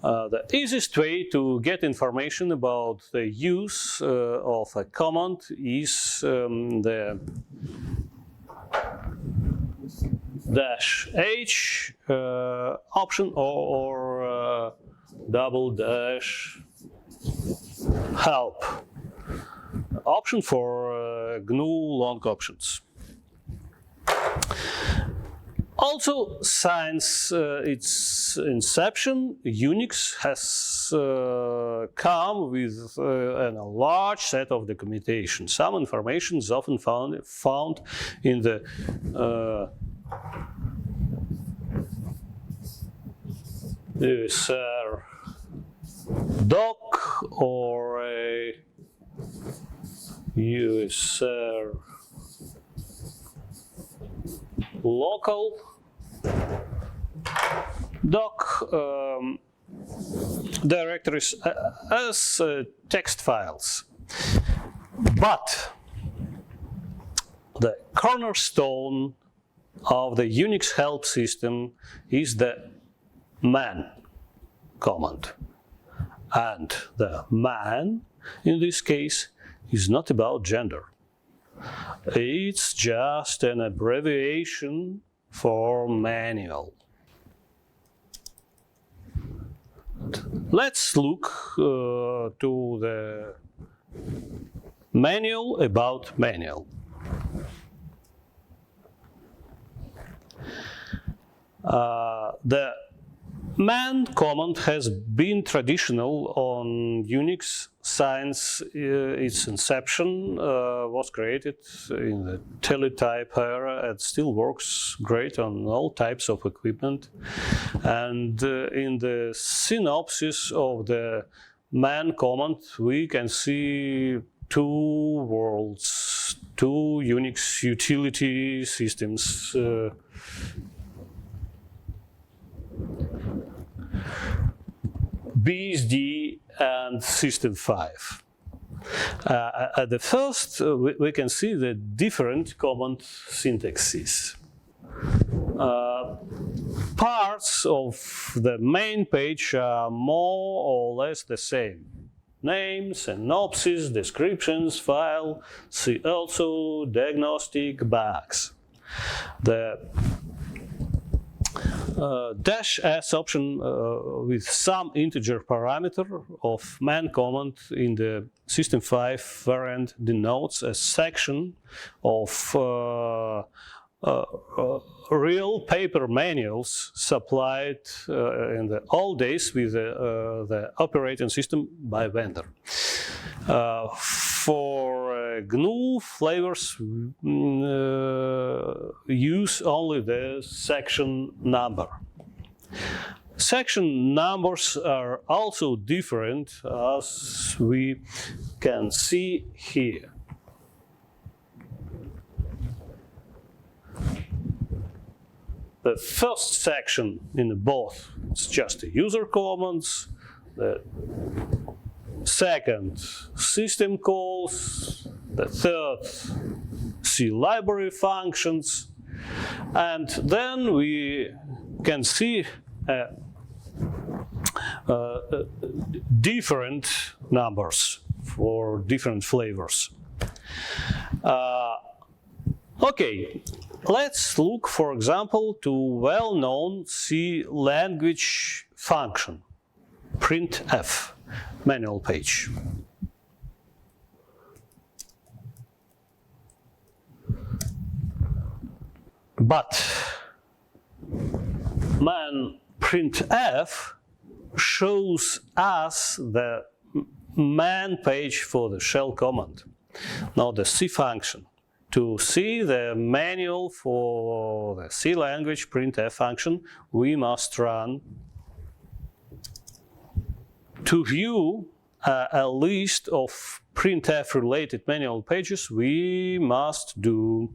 The easiest way to get information about the use of a command is the -h option or -- help option for GNU long options. Also, since its inception, Unix has come with a large set of documentation. Some information is often found in the user doc or a user local doc directories as text files. But the cornerstone of the Unix help system is the man command. And the man, in this case, is not about gender. It's just an abbreviation for manual. Let's look to the manual about manual. The man command has been traditional on Unix since its inception, was created in the teletype era and still works great on all types of equipment. And in the synopsis of the man command, we can see two worlds, two Unix utility systems. BSD and System 5. At the first, we can see the different command syntaxes. Parts of the main page are more or less the same. Names, synopsis, descriptions, file, see also diagnostic bugs. The -s option with some integer parameter of man command in the System 5 variant denotes a section of real paper manuals supplied in the old days with the operating system by vendor. For GNU flavors, use only the section number. Section numbers are also different, as we can see here. The first section in both is just the user commands. The second, system calls. The third, C library functions. And then we can see different numbers for different flavors. Okay, let's look, for example, to well-known C language function, printf, manual page. But man printf shows us the man page for the shell command, not the C function. To see the manual for the C language printf function, we must run. To view a list of printf related manual pages, we must do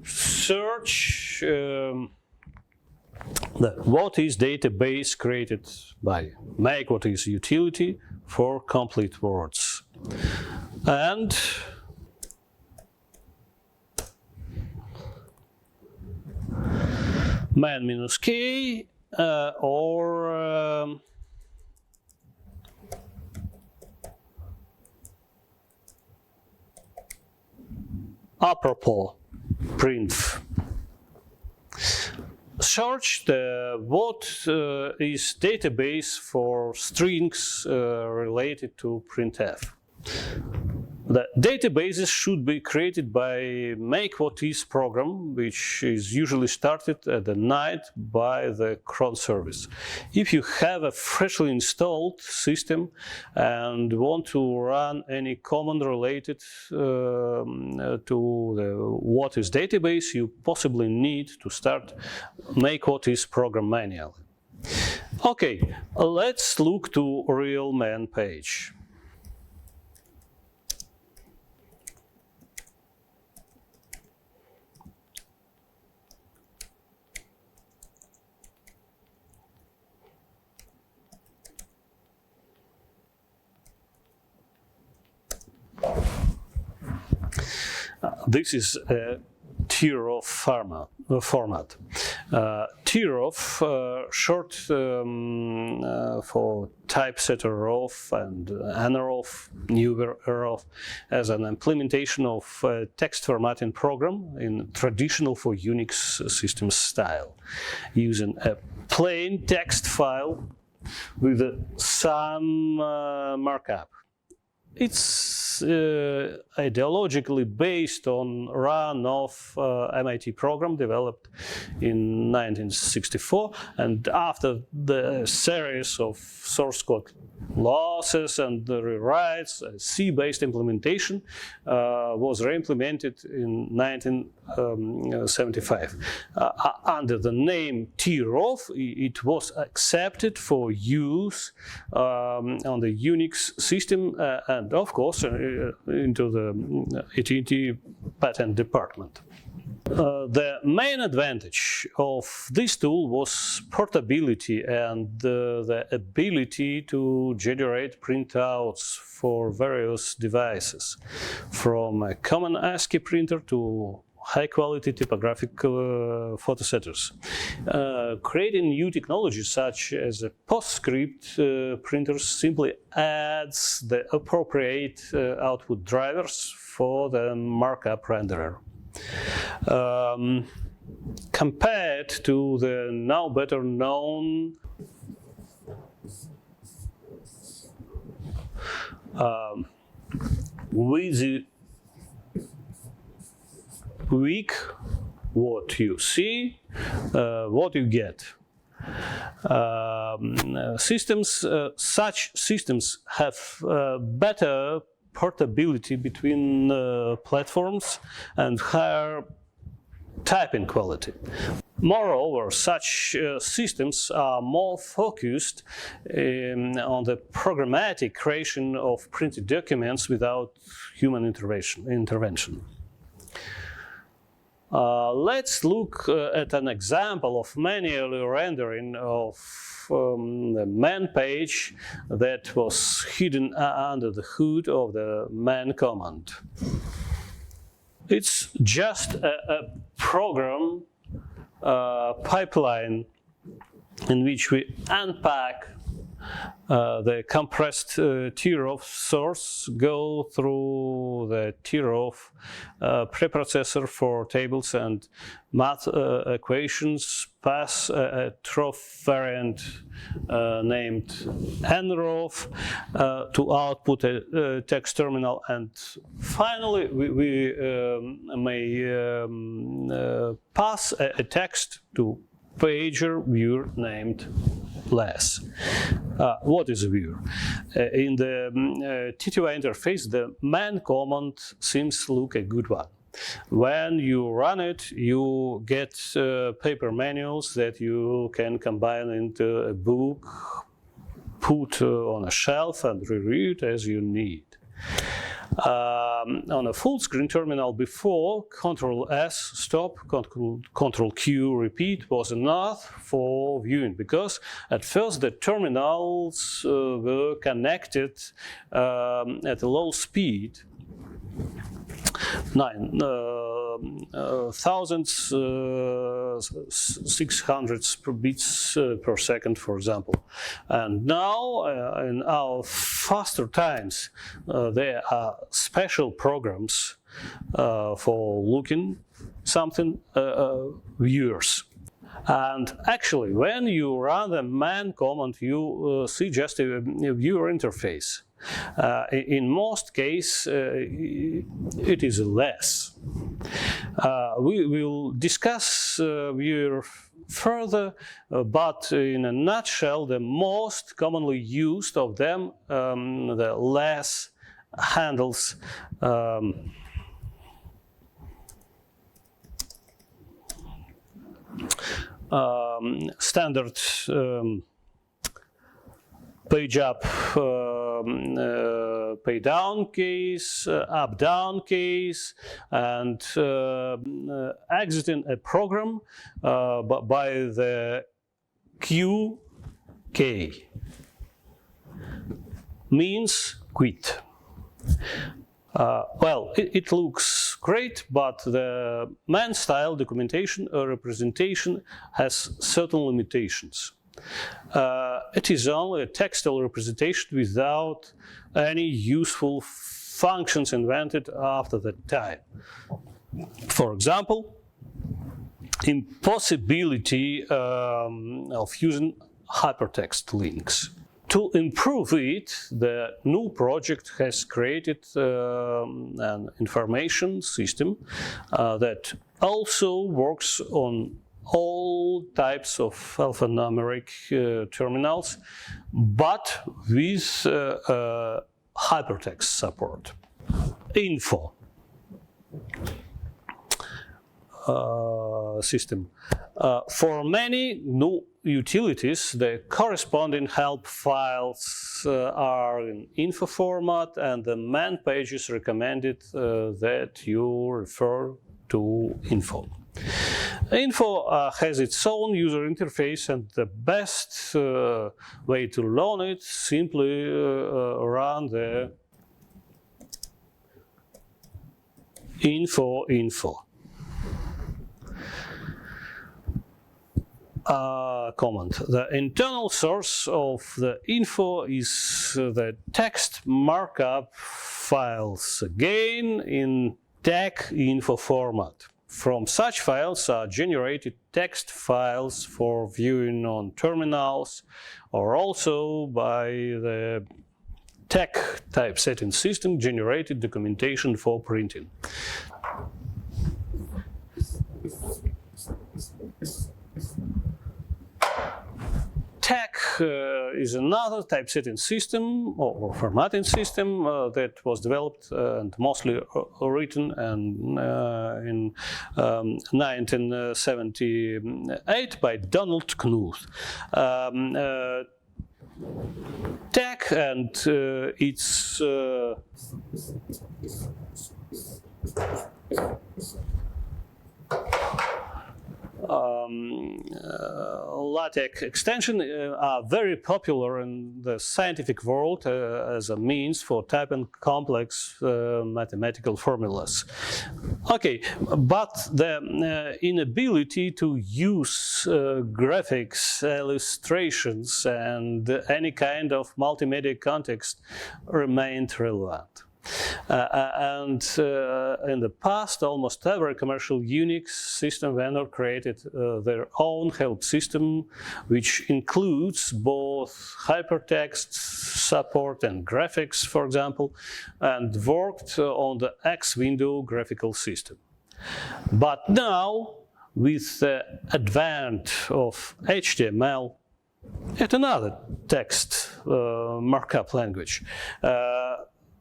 search the what is database created by make what is utility for complete words. and man-k or apropos printf. Search the what is database for strings related to printf. The databases should be created by make-what-is program, which is usually started at the night by the cron service. If you have a freshly installed system and want to run any command related to the what-is database, you possibly need to start make-what-is program manually. Okay, let's look to real man page. This is a TIROF format. TIROF, short for typesetter ROF and NROF, new ROF, as an implementation of a text formatting program in traditional for Unix system style, using a plain text file with some markup. It's ideologically based on run of MIT program developed in 1964, and after the series of source code losses and the rewrites, a C-based implementation was re-implemented in 1975. Under the name TIROF, it was accepted for use on the Unix system and of course into the AT&T patent department. The main advantage of this tool was portability and the ability to generate printouts for various devices, from a common ASCII printer to high-quality typographic photosetters. Creating new technologies such as a PostScript printer simply adds the appropriate output drivers for the markup renderer. Compared to the now better known WYSIWYG, what you see, what you get. Such systems have better portability between platforms and higher typing quality. Moreover, such systems are more focused on the programmatic creation of printed documents without human intervention. Let's look at an example of manual rendering of the man page that was hidden under the hood of the man command. It's just a program pipeline in which we unpack the compressed TIROF source, go through the TIROF preprocessor for tables and math equations, pass a TROF variant named NROF to output a text terminal, and finally we may pass a text to pager viewer named less. What is a viewer? In the TTY interface, the man command seems to look a good one. When you run it, you get paper manuals that you can combine into a book, put on a shelf and reread as you need. On a full-screen terminal before, Ctrl+S stop, Ctrl+Q repeat was enough for viewing, because at first the terminals were connected at a low speed, 9,600 bits per second, for example. And now, in our faster times, there are special programs for looking something viewers. And actually, when you run the man command, you see just a viewer interface. In most cases, it is less. We will discuss viewer further, but in a nutshell, the most commonly used of them, the less handles standard page up, page down case, up down case, and exiting a program by the QK means quit. Well, it looks great, but the man style documentation or representation has certain limitations. It is only a textual representation without any useful functions invented after that time. For example, impossibility of using hypertext links. To improve it, the GNU project has created an information system that also works on all types of alphanumeric terminals, but with hypertext support. Info system. For many GNU utilities, the corresponding help files are in info format, and the man page is recommended that you refer to info. Info has its own user interface, and the best way to learn it simply run the info command. The internal source of the info is the text markup files, again in TeX info format. From such files are generated text files for viewing on terminals, or also by the TeX typesetting system generated documentation for printing. TeX is another typesetting system or formatting system that was developed and mostly written in 1978 by Donald Knuth. TeX and its LaTeX extension are very popular in the scientific world as a means for typing complex mathematical formulas. Okay, but the inability to use graphics, illustrations, and any kind of multimedia context remained relevant. And in the past, almost every commercial Unix system vendor created their own help system, which includes both hypertext support and graphics, for example, and worked on the X window graphical system. But now, with the advent of HTML, yet another text markup language,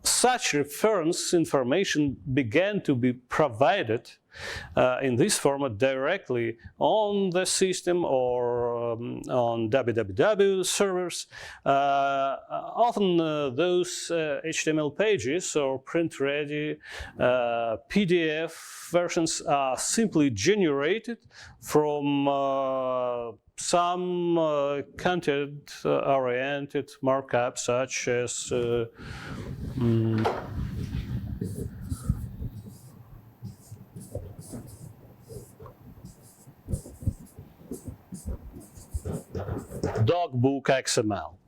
such reference information began to be provided in this format directly on the system or on www servers. Often those HTML pages or print-ready PDF versions are simply generated from some content-oriented markup, such as Dogbook XML.